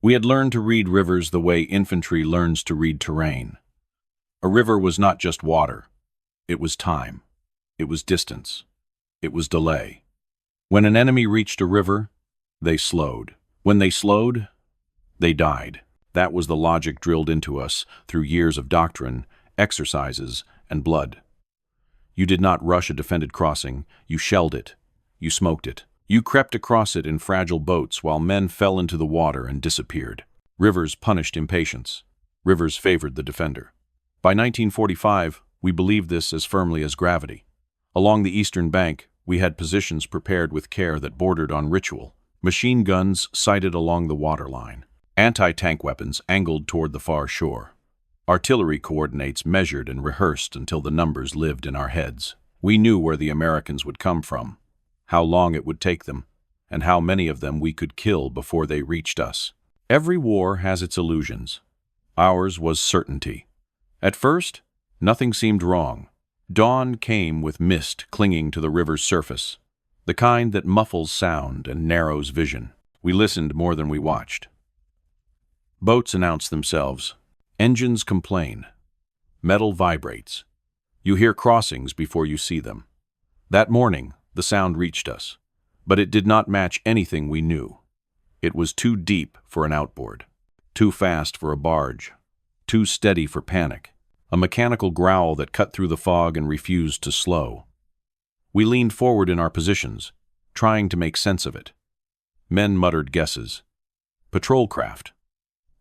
We had learned to read rivers the way infantry learns to read terrain. A river was not just water. It was time. It was distance. It was delay. When an enemy reached a river, they slowed. When they slowed, they died. That was the logic drilled into us through years of doctrine, exercises, and blood. You did not rush a defended crossing. You shelled it. You smoked it. You crept across it in fragile boats while men fell into the water and disappeared. Rivers punished impatience. Rivers favored the defender. By 1945, we believed this as firmly as gravity. Along the eastern bank, we had positions prepared with care that bordered on ritual. Machine guns sighted along the waterline. Anti-tank weapons angled toward the far shore. Artillery coordinates measured and rehearsed until the numbers lived in our heads. We knew where the Americans would come from, how long it would take them, and how many of them we could kill before they reached us. Every war has its illusions. Ours was certainty. At first, nothing seemed wrong. Dawn came with mist clinging to the river's surface, the kind that muffles sound and narrows vision. We listened more than we watched. Boats announce themselves. Engines complain. Metal vibrates. You hear crossings before you see them. That morning, the sound reached us, but it did not match anything we knew. It was too deep for an outboard, too fast for a barge, too steady for panic, a mechanical growl that cut through the fog and refused to slow. We leaned forward in our positions, trying to make sense of it. Men muttered guesses. Patrol craft.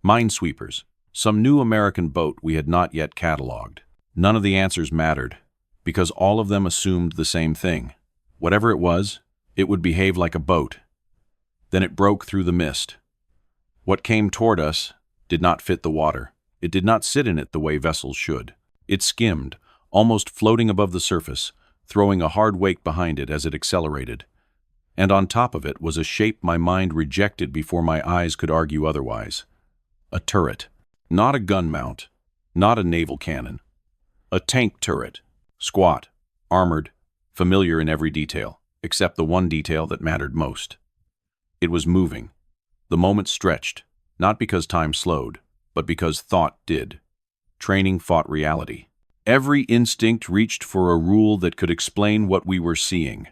Minesweepers. Some new American boat we had not yet cataloged. None of the answers mattered, because all of them assumed the same thing. Whatever it was, it would behave like a boat. Then it broke through the mist. What came toward us did not fit the water. It did not sit in it the way vessels should. It skimmed, almost floating above the surface, throwing a hard wake behind it as it accelerated. And on top of it was a shape my mind rejected before my eyes could argue otherwise. A turret. Not a gun mount, not a naval cannon. A tank turret, squat, armored, familiar in every detail, except the one detail that mattered most. It was moving. The moment stretched, not because time slowed, but because thought did. Training fought reality. Every instinct reached for a rule that could explain what we were seeing.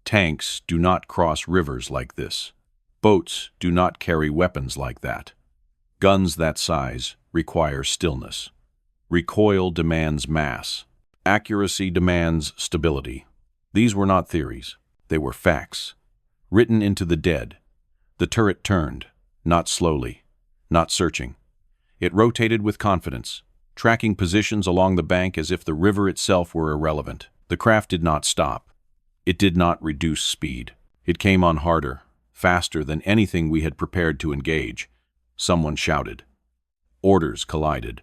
Tanks do not cross rivers like this. Boats do not carry weapons like that. Guns that size require stillness. Recoil demands mass. Accuracy demands stability. These were not theories. They were facts. Written into the dead. The turret turned, not slowly, not searching. It rotated with confidence, tracking positions along the bank as if the river itself were irrelevant. The craft did not stop. It did not reduce speed. It came on harder, faster than anything we had prepared to engage. Someone shouted. Orders collided.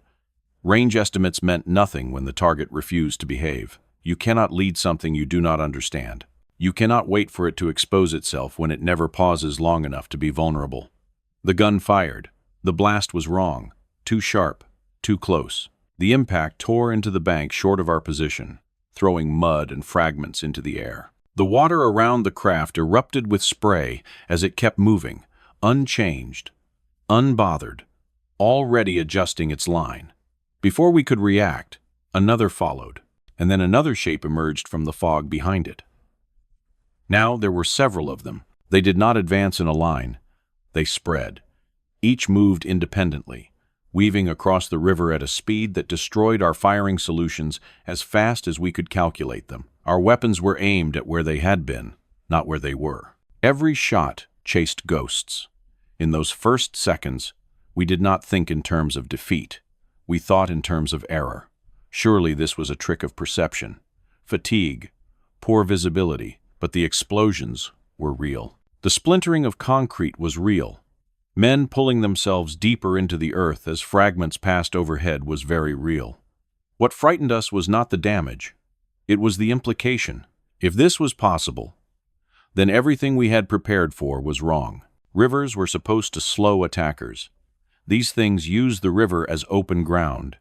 Range estimates meant nothing when the target refused to behave. You cannot lead something you do not understand. You cannot wait for it to expose itself when it never pauses long enough to be vulnerable. The gun fired. The blast was wrong. Too sharp. Too close. The impact tore into the bank short of our position, throwing mud and fragments into the air. The water around the craft erupted with spray as it kept moving, unchanged, unbothered, already adjusting its line. Before we could react, another followed, and then another shape emerged from the fog behind it. Now there were several of them. They did not advance in a line. They spread. Each moved independently, weaving across the river at a speed that destroyed our firing solutions as fast as we could calculate them. Our weapons were aimed at where they had been, not where they were. Every shot chased ghosts. In those first seconds, we did not think in terms of defeat. We thought in terms of error. Surely this was a trick of perception. Fatigue, poor visibility, but the explosions were real. The splintering of concrete was real. Men pulling themselves deeper into the earth as fragments passed overhead was very real. What frightened us was not the damage. It was the implication. If this was possible, then everything we had prepared for was wrong. Rivers were supposed to slow attackers. These things used the river as open ground.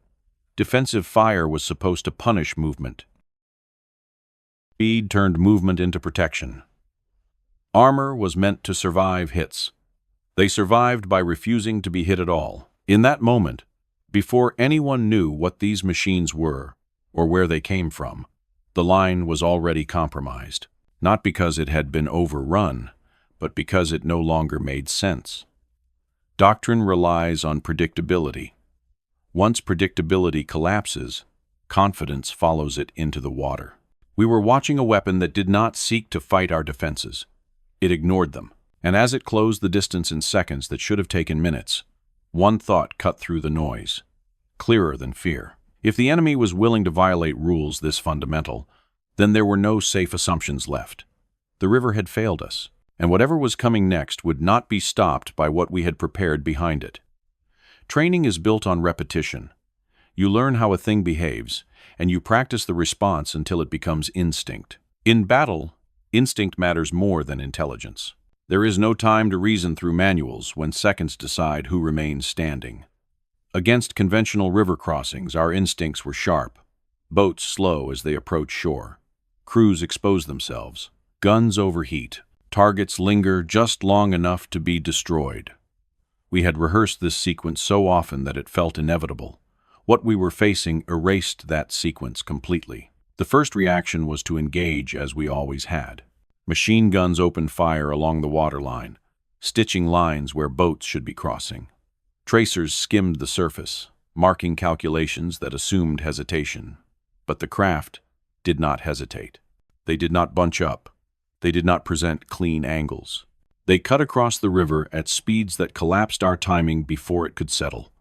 Defensive fire was supposed to punish movement. Speed turned movement into protection. Armor was meant to survive hits. They survived by refusing to be hit at all. In that moment, before anyone knew what these machines were or where they came from, the line was already compromised, not because it had been overrun, but because it no longer made sense. Doctrine relies on predictability. Once predictability collapses, confidence follows it into the water. We were watching a weapon that did not seek to fight our defenses. It ignored them, and as it closed the distance in seconds that should have taken minutes, one thought cut through the noise, clearer than fear. If the enemy was willing to violate rules this fundamental, then there were no safe assumptions left. The river had failed us, and whatever was coming next would not be stopped by what we had prepared behind it. Training is built on repetition. You learn how a thing behaves, and you practice the response until it becomes instinct. In battle, instinct matters more than intelligence. There is no time to reason through manuals when seconds decide who remains standing. Against conventional river crossings, our instincts were sharp. Boats slow as they approach shore. Crews expose themselves. Guns overheat. Targets linger just long enough to be destroyed. We had rehearsed this sequence so often that it felt inevitable. What we were facing erased that sequence completely. The first reaction was to engage as we always had. Machine guns opened fire along the waterline, stitching lines where boats should be crossing. Tracers skimmed the surface, marking calculations that assumed hesitation. But the craft did not hesitate. They did not bunch up. They did not present clean angles. They cut across the river at speeds that collapsed our timing before it could settle.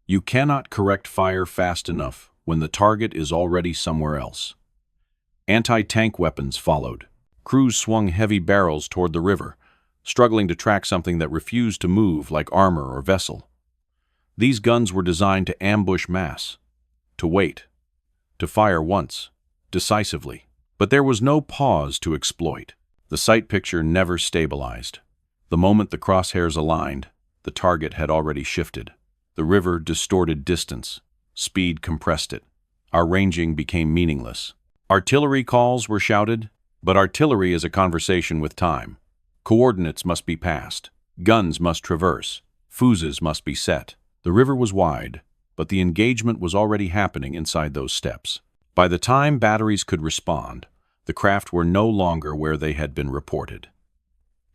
You cannot correct fire fast enough when the target is already somewhere else. Anti-tank weapons followed. Crews swung heavy barrels toward the river, struggling to track something that refused to move like armor or vessel. These guns were designed to ambush mass, to wait, to fire once, decisively. But there was no pause to exploit. The sight picture never stabilized. The moment the crosshairs aligned, the target had already shifted. The river distorted distance. Speed compressed it. Our ranging became meaningless. Artillery calls were shouted, but artillery is a conversation with time. Coordinates must be passed. Guns must traverse. Fuses must be set. The river was wide, but the engagement was already happening inside those steps. By the time batteries could respond, the craft were no longer where they had been reported.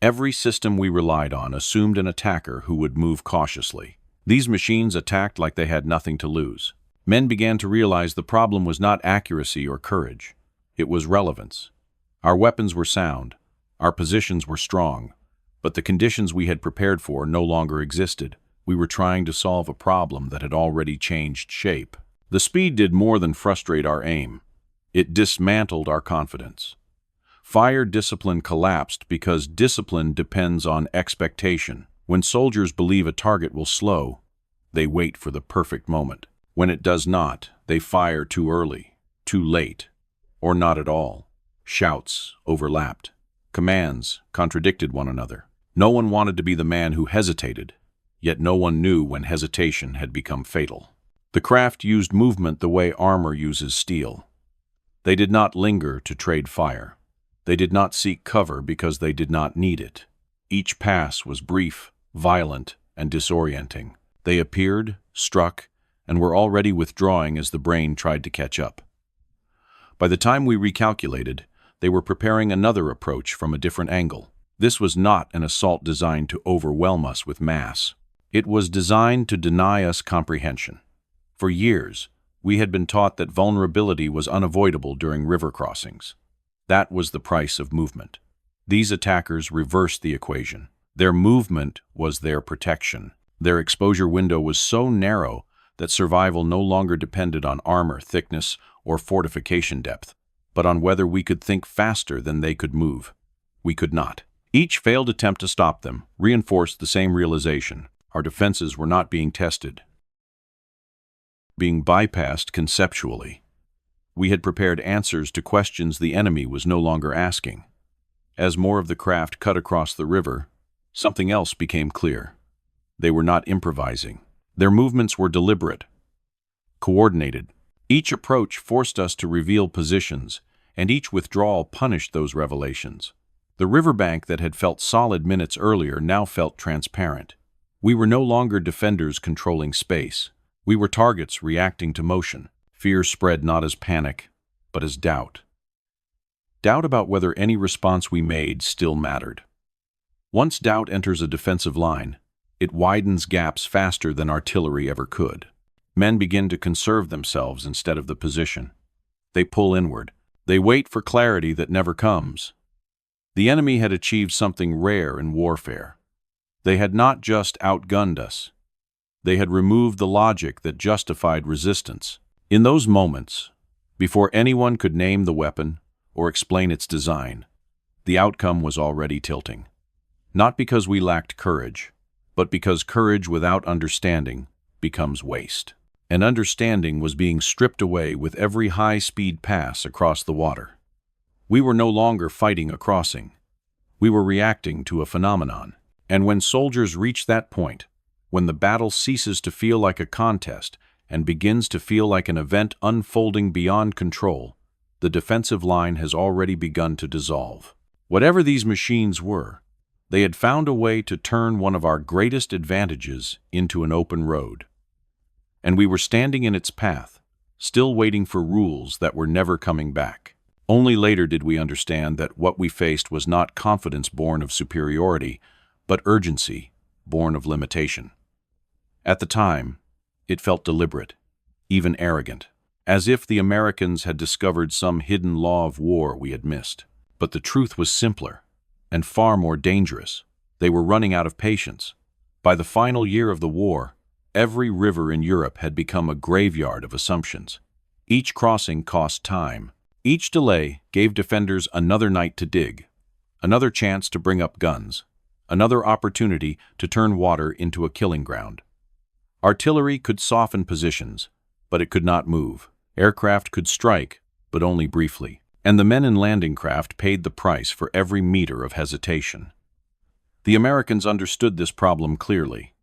Every system we relied on assumed an attacker who would move cautiously. These machines attacked like they had nothing to lose. Men began to realize the problem was not accuracy or courage. It was relevance. Our weapons were sound. Our positions were strong. But the conditions we had prepared for no longer existed. We were trying to solve a problem that had already changed shape. The speed did more than frustrate our aim. It dismantled our confidence. Fire discipline collapsed because discipline depends on expectation. When soldiers believe a target will slow, they wait for the perfect moment. When it does not, they fire too early, too late, or not at all. Shouts overlapped. Commands contradicted one another. No one wanted to be the man who hesitated, yet no one knew when hesitation had become fatal. The craft used movement the way armor uses steel. They did not linger to trade fire. They did not seek cover because they did not need it. Each pass was brief, violent, and disorienting. They appeared, struck, and were already withdrawing as the brain tried to catch up. By the time we recalculated, they were preparing another approach from a different angle. This was not an assault designed to overwhelm us with mass. It was designed to deny us comprehension. For years, we had been taught that vulnerability was unavoidable during river crossings. That was the price of movement. These attackers reversed the equation. Their movement was their protection. Their exposure window was so narrow that survival no longer depended on armor thickness or fortification depth, but on whether we could think faster than they could move. We could not. Each failed attempt to stop them reinforced the same realization. Our defenses were not being tested, being bypassed conceptually. We had prepared answers to questions the enemy was no longer asking. As more of the craft cut across the river, something else became clear. They were not improvising. Their movements were deliberate, coordinated. Each approach forced us to reveal positions, and each withdrawal punished those revelations. The riverbank that had felt solid minutes earlier now felt transparent. We were no longer defenders controlling space. We were targets reacting to motion. Fear spread not as panic, but as doubt. Doubt about whether any response we made still mattered. Once doubt enters a defensive line, it widens gaps faster than artillery ever could. Men begin to conserve themselves instead of the position. They pull inward. They wait for clarity that never comes. The enemy had achieved something rare in warfare. They had not just outgunned us. They had removed the logic that justified resistance. In those moments, before anyone could name the weapon or explain its design, the outcome was already tilting. Not because we lacked courage, but because courage without understanding becomes waste. And understanding was being stripped away with every high-speed pass across the water. We were no longer fighting a crossing. We were reacting to a phenomenon. And when soldiers reach that point, when the battle ceases to feel like a contest and begins to feel like an event unfolding beyond control, the defensive line has already begun to dissolve. Whatever these machines were, they had found a way to turn one of our greatest advantages into an open road. And we were standing in its path, still waiting for rules that were never coming back. Only later did we understand that what we faced was not confidence born of superiority, but urgency born of limitation. At the time, it felt deliberate, even arrogant, as if the Americans had discovered some hidden law of war we had missed. But the truth was simpler and far more dangerous. They were running out of patience. By the final year of the war, every river in Europe had become a graveyard of assumptions. Each crossing cost time. Each delay gave defenders another night to dig, another chance to bring up guns, another opportunity to turn water into a killing ground. Artillery could soften positions, but it could not move. Aircraft could strike, but only briefly. And the men in landing craft paid the price for every meter of hesitation. The Americans understood this problem clearly.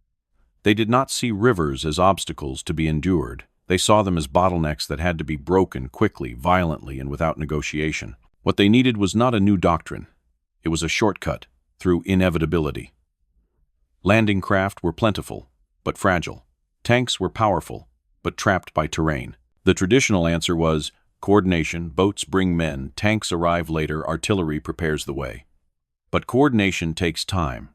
They did not see rivers as obstacles to be endured. They saw them as bottlenecks that had to be broken quickly, violently, and without negotiation. What they needed was not a new doctrine. It was a shortcut through inevitability. Landing craft were plentiful, but fragile. Tanks were powerful, but trapped by terrain. The traditional answer was coordination: boats bring men, tanks arrive later, artillery prepares the way. But coordination takes time.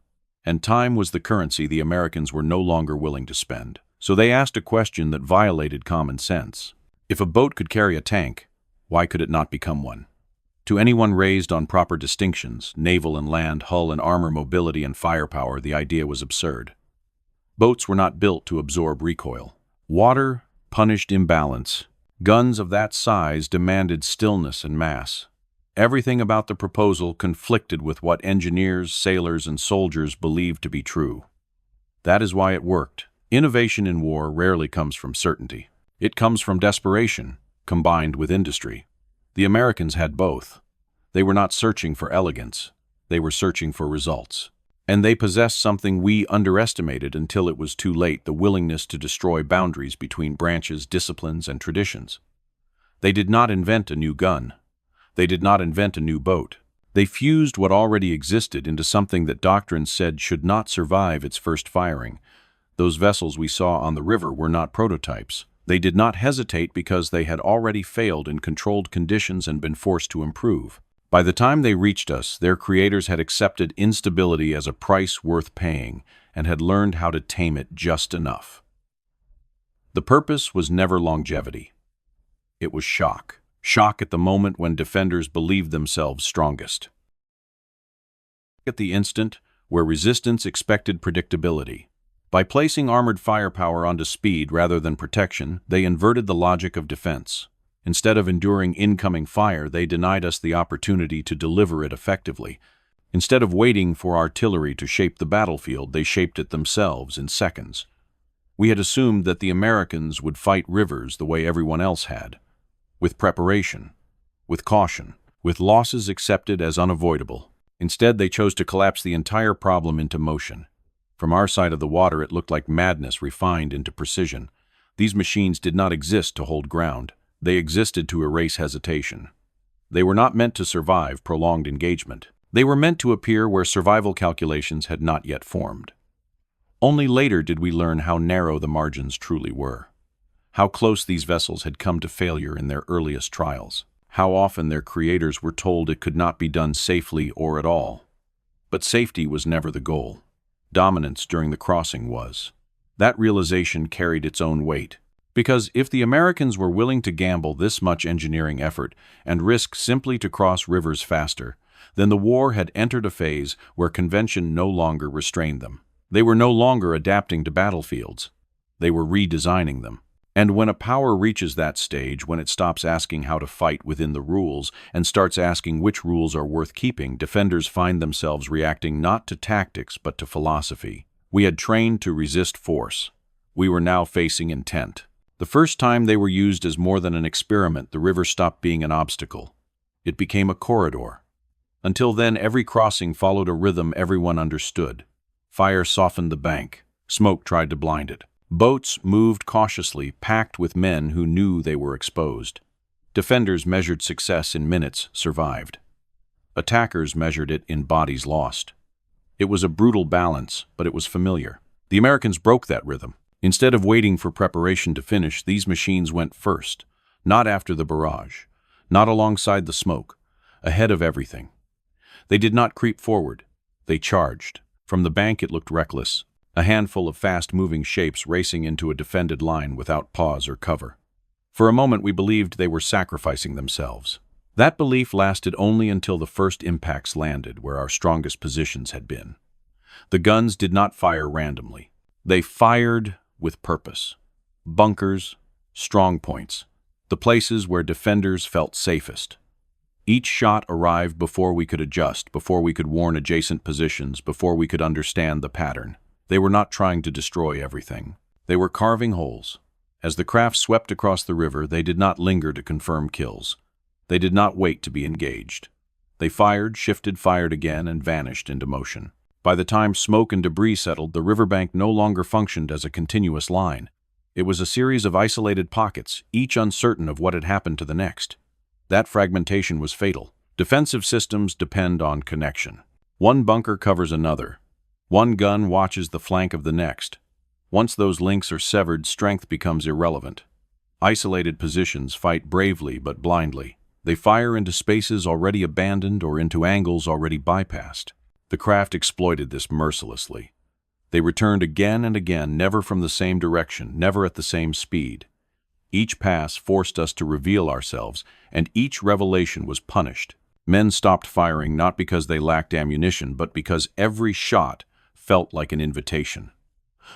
And time was the currency the Americans were no longer willing to spend. So they asked a question that violated common sense. If a boat could carry a tank, why could it not become one? To anyone raised on proper distinctions, naval and land, hull and armor, mobility and firepower, the idea was absurd. Boats were not built to absorb recoil. Water punished imbalance. Guns of that size demanded stillness and mass. Everything about the proposal conflicted with what engineers, sailors, and soldiers believed to be true. That is why it worked. Innovation in war rarely comes from certainty. It comes from desperation, combined with industry. The Americans had both. They were not searching for elegance. They were searching for results. And they possessed something we underestimated until it was too late: the willingness to destroy boundaries between branches, disciplines, and traditions. They did not invent a new gun. They did not invent a new boat. They fused what already existed into something that doctrines said should not survive its first firing. Those vessels we saw on the river were not prototypes. They did not hesitate because they had already failed in controlled conditions and been forced to improve. By the time they reached us, their creators had accepted instability as a price worth paying and had learned how to tame it just enough. The purpose was never longevity. It was shock. Shock at the moment when defenders believed themselves strongest. At the instant where resistance expected predictability. By placing armored firepower onto speed rather than protection, they inverted the logic of defense. Instead of enduring incoming fire, they denied us the opportunity to deliver it effectively. Instead of waiting for artillery to shape the battlefield, they shaped it themselves in seconds. We had assumed that the Americans would fight rivers the way everyone else had, with preparation, with caution, with losses accepted as unavoidable. Instead, they chose to collapse the entire problem into motion. From our side of the water, it looked like madness refined into precision. These machines did not exist to hold ground. They existed to erase hesitation. They were not meant to survive prolonged engagement. They were meant to appear where survival calculations had not yet formed. Only later did we learn how narrow the margins truly were, how close these vessels had come to failure in their earliest trials, how often their creators were told it could not be done safely or at all. But safety was never the goal. Dominance during the crossing was. That realization carried its own weight, because if the Americans were willing to gamble this much engineering effort and risk simply to cross rivers faster, then the war had entered a phase where convention no longer restrained them. They were no longer adapting to battlefields. They were redesigning them. And when a power reaches that stage, when it stops asking how to fight within the rules and starts asking which rules are worth keeping, defenders find themselves reacting not to tactics but to philosophy. We had trained to resist force. We were now facing intent. The first time they were used as more than an experiment, the river stopped being an obstacle. It became a corridor. Until then, every crossing followed a rhythm everyone understood. Fire softened the bank. Smoke tried to blind it. Boats moved cautiously, packed with men who knew they were exposed. Defenders measured success in minutes, survived. Attackers measured it in bodies lost. It was a brutal balance, but it was familiar. The Americans broke that rhythm. Instead of waiting for preparation to finish, these machines went first, not after the barrage, not alongside the smoke, ahead of everything. They did not creep forward. They charged. From the bank it looked reckless, a handful of fast-moving shapes racing into a defended line without pause or cover. For a moment we believed they were sacrificing themselves. That belief lasted only until the first impacts landed where our strongest positions had been. The guns did not fire randomly. They fired with purpose. Bunkers, strong points, the places where defenders felt safest. Each shot arrived before we could adjust, before we could warn adjacent positions, before we could understand the pattern. They were not trying to destroy everything. They were carving holes. As the craft swept across the river, they did not linger to confirm kills. They did not wait to be engaged. They fired, shifted, fired again, and vanished into motion. By the time smoke and debris settled, the riverbank no longer functioned as a continuous line. It was a series of isolated pockets, each uncertain of what had happened to the next. That fragmentation was fatal. Defensive systems depend on connection. One bunker covers another. One gun watches the flank of the next. Once those links are severed, strength becomes irrelevant. Isolated positions fight bravely but blindly. They fire into spaces already abandoned or into angles already bypassed. The craft exploited this mercilessly. They returned again and again, never from the same direction, never at the same speed. Each pass forced us to reveal ourselves, and each revelation was punished. Men stopped firing not because they lacked ammunition, but because every shot felt like an invitation.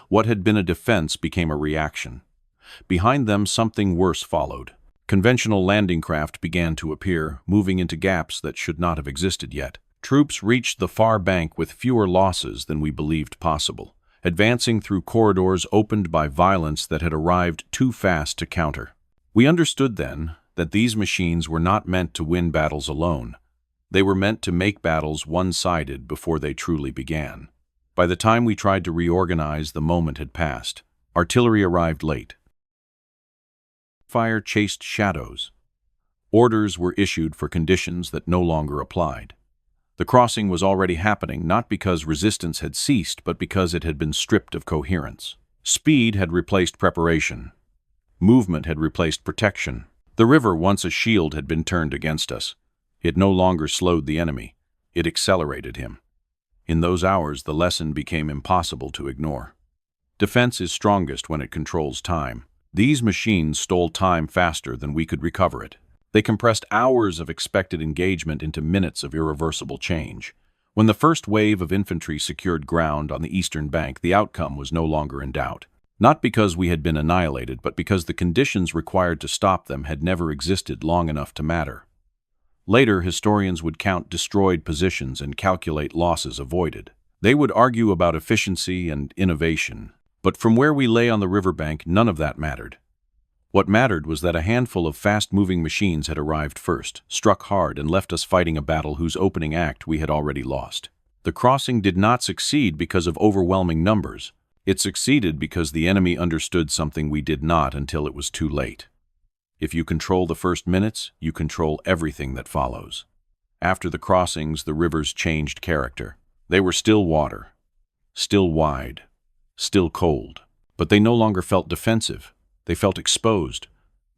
What had been a defense became a reaction. Behind them, something worse followed. Conventional landing craft began to appear, moving into gaps that should not have existed yet. Troops reached the far bank with fewer losses than we believed possible, advancing through corridors opened by violence that had arrived too fast to counter. We understood then that these machines were not meant to win battles alone. They were meant to make battles one-sided before they truly began. By the time we tried to reorganize, the moment had passed. Artillery arrived late. Fire chased shadows. Orders were issued for conditions that no longer applied. The crossing was already happening, not because resistance had ceased, but because it had been stripped of coherence. Speed had replaced preparation. Movement had replaced protection. The river, once a shield, had been turned against us. It no longer slowed the enemy. It accelerated him. In those hours, the lesson became impossible to ignore. Defense is strongest when it controls time. These machines stole time faster than we could recover it. They compressed hours of expected engagement into minutes of irreversible change. When the first wave of infantry secured ground on the eastern bank, the outcome was no longer in doubt. Not because we had been annihilated, but because the conditions required to stop them had never existed long enough to matter. Later, historians would count destroyed positions and calculate losses avoided. They would argue about efficiency and innovation, but from where we lay on the riverbank, none of that mattered. What mattered was that a handful of fast-moving machines had arrived first, struck hard, and left us fighting a battle whose opening act we had already lost. The crossing did not succeed because of overwhelming numbers. It succeeded because the enemy understood something we did not until it was too late. If you control the first minutes, you control everything that follows. After the crossings, the rivers changed character. They were still water, still wide, still cold. But they no longer felt defensive. They felt exposed.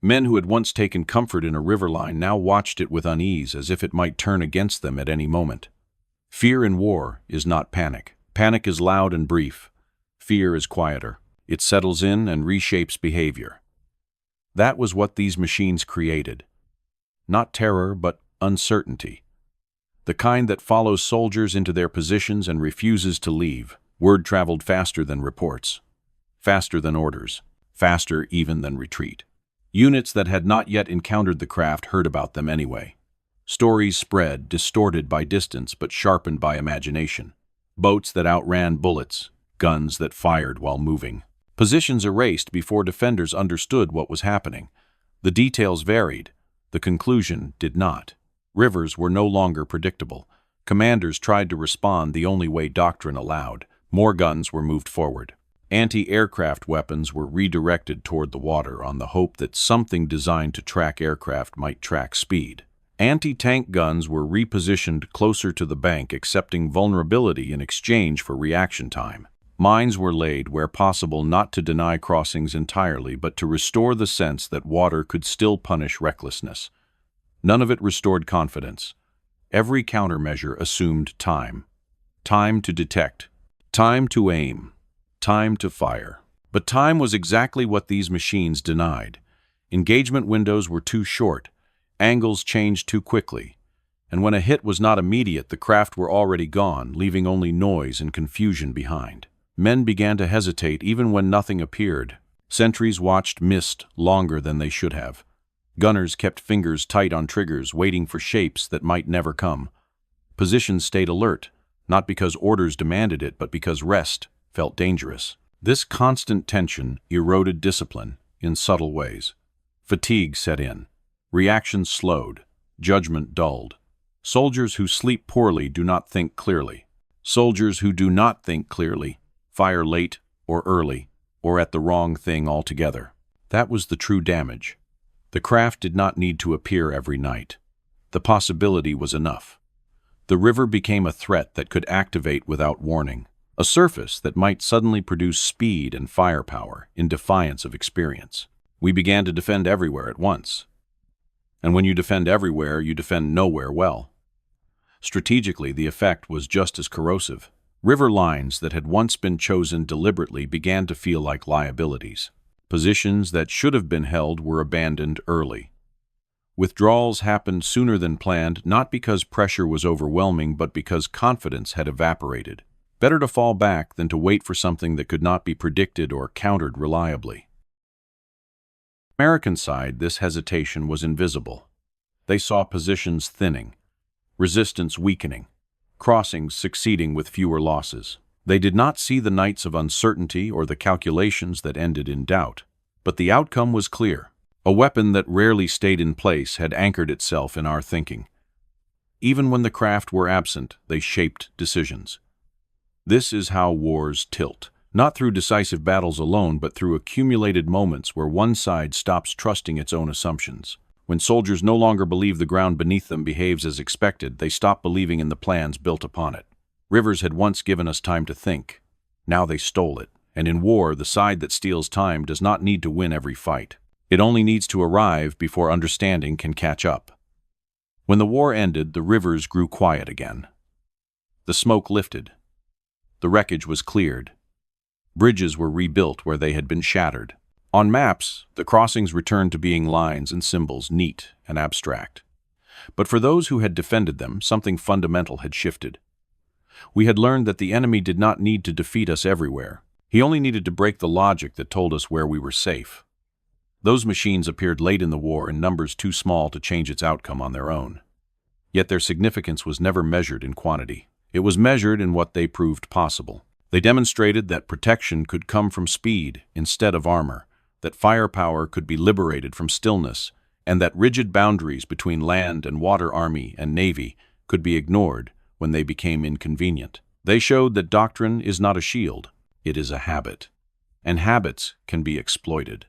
Men who had once taken comfort in a river line now watched it with unease, as if it might turn against them at any moment. Fear in war is not panic. Panic is loud and brief. Fear is quieter. It settles in and reshapes behavior. That was what these machines created. Not terror, but uncertainty. The kind that follows soldiers into their positions and refuses to leave. Word traveled faster than reports, faster than orders, faster even than retreat. Units that had not yet encountered the craft heard about them anyway. Stories spread, distorted by distance but sharpened by imagination. Boats that outran bullets, guns that fired while moving. Positions erased before defenders understood what was happening. The details varied. The conclusion did not. Rivers were no longer predictable. Commanders tried to respond the only way doctrine allowed. More guns were moved forward. Anti-aircraft weapons were redirected toward the water on the hope that something designed to track aircraft might track speed. Anti-tank guns were repositioned closer to the bank, accepting vulnerability in exchange for reaction time. Mines were laid where possible, not to deny crossings entirely, but to restore the sense that water could still punish recklessness. None of it restored confidence. Every countermeasure assumed time. Time to detect. Time to aim. Time to fire. But time was exactly what these machines denied. Engagement windows were too short. Angles changed too quickly. And when a hit was not immediate, the craft were already gone, leaving only noise and confusion behind. Men began to hesitate even when nothing appeared. Sentries watched mist longer than they should have. Gunners kept fingers tight on triggers, waiting for shapes that might never come. Positions stayed alert, not because orders demanded it, but because rest felt dangerous. This constant tension eroded discipline in subtle ways. Fatigue set in. Reactions slowed. Judgment dulled. Soldiers who sleep poorly do not think clearly. Soldiers who do not think clearly fire late or early or at the wrong thing altogether. That was the true damage. The craft did not need to appear every night. The possibility was enough. The river became a threat that could activate without warning, a surface that might suddenly produce speed and firepower in defiance of experience. We began to defend everywhere at once. And when you defend everywhere, you defend nowhere well. Strategically, the effect was just as corrosive. River lines that had once been chosen deliberately began to feel like liabilities. Positions that should have been held were abandoned early. Withdrawals happened sooner than planned, not because pressure was overwhelming, but because confidence had evaporated. Better to fall back than to wait for something that could not be predicted or countered reliably. On the American side, this hesitation was invisible. They saw positions thinning, resistance weakening, crossings succeeding with fewer losses. They did not see the nights of uncertainty or the calculations that ended in doubt. But the outcome was clear. A weapon that rarely stayed in place had anchored itself in our thinking. Even when the craft were absent, they shaped decisions. This is how wars tilt, not through decisive battles alone, but through accumulated moments where one side stops trusting its own assumptions. When soldiers no longer believe the ground beneath them behaves as expected, they stop believing in the plans built upon it. Rivers had once given us time to think. Now they stole it. And in war, the side that steals time does not need to win every fight. It only needs to arrive before understanding can catch up. When the war ended, the rivers grew quiet again. The smoke lifted. The wreckage was cleared. Bridges were rebuilt where they had been shattered. On maps, the crossings returned to being lines and symbols, neat and abstract. But for those who had defended them, something fundamental had shifted. We had learned that the enemy did not need to defeat us everywhere. He only needed to break the logic that told us where we were safe. Those machines appeared late in the war in numbers too small to change its outcome on their own. Yet their significance was never measured in quantity. It was measured in what they proved possible. They demonstrated that protection could come from speed instead of armor, that firepower could be liberated from stillness, and that rigid boundaries between land and water, army and navy could be ignored when they became inconvenient. They showed that doctrine is not a shield, it is a habit. And habits can be exploited.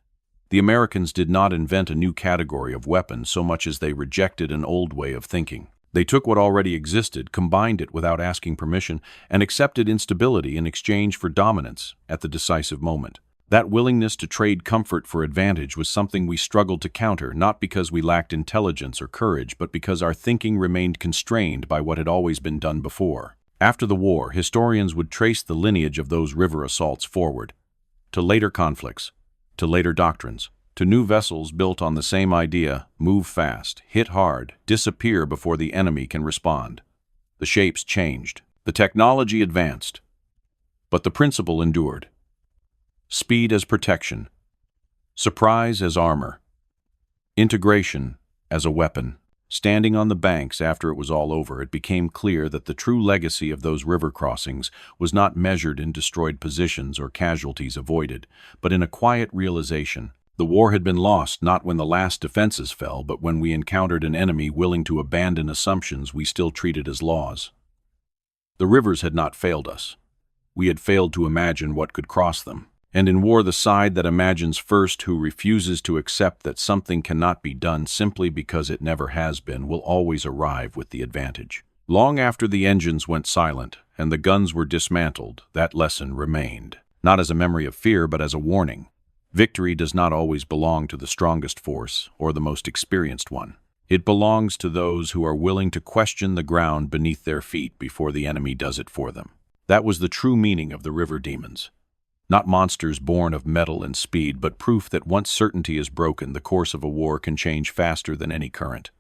The Americans did not invent a new category of weapon so much as they rejected an old way of thinking. They took what already existed, combined it without asking permission, and accepted instability in exchange for dominance at the decisive moment. That willingness to trade comfort for advantage was something we struggled to counter, not because we lacked intelligence or courage, but because our thinking remained constrained by what had always been done before. After the war, historians would trace the lineage of those river assaults forward, to later conflicts, to later doctrines, to new vessels built on the same idea: move fast, hit hard, disappear before the enemy can respond. The shapes changed, the technology advanced, but the principle endured. Speed as protection, surprise as armor, integration as a weapon. Standing on the banks after it was all over, it became clear that the true legacy of those river crossings was not measured in destroyed positions or casualties avoided, but in a quiet realization. The war had been lost not when the last defenses fell, but when we encountered an enemy willing to abandon assumptions we still treated as laws. The rivers had not failed us. We had failed to imagine what could cross them. And in war, the side that imagines first, who refuses to accept that something cannot be done simply because it never has been, will always arrive with the advantage. Long after the engines went silent and the guns were dismantled, that lesson remained, not as a memory of fear, but as a warning. Victory does not always belong to the strongest force or the most experienced one. It belongs to those who are willing to question the ground beneath their feet before the enemy does it for them. That was the true meaning of the river demons. Not monsters born of metal and speed, but proof that once certainty is broken, the course of a war can change faster than any current.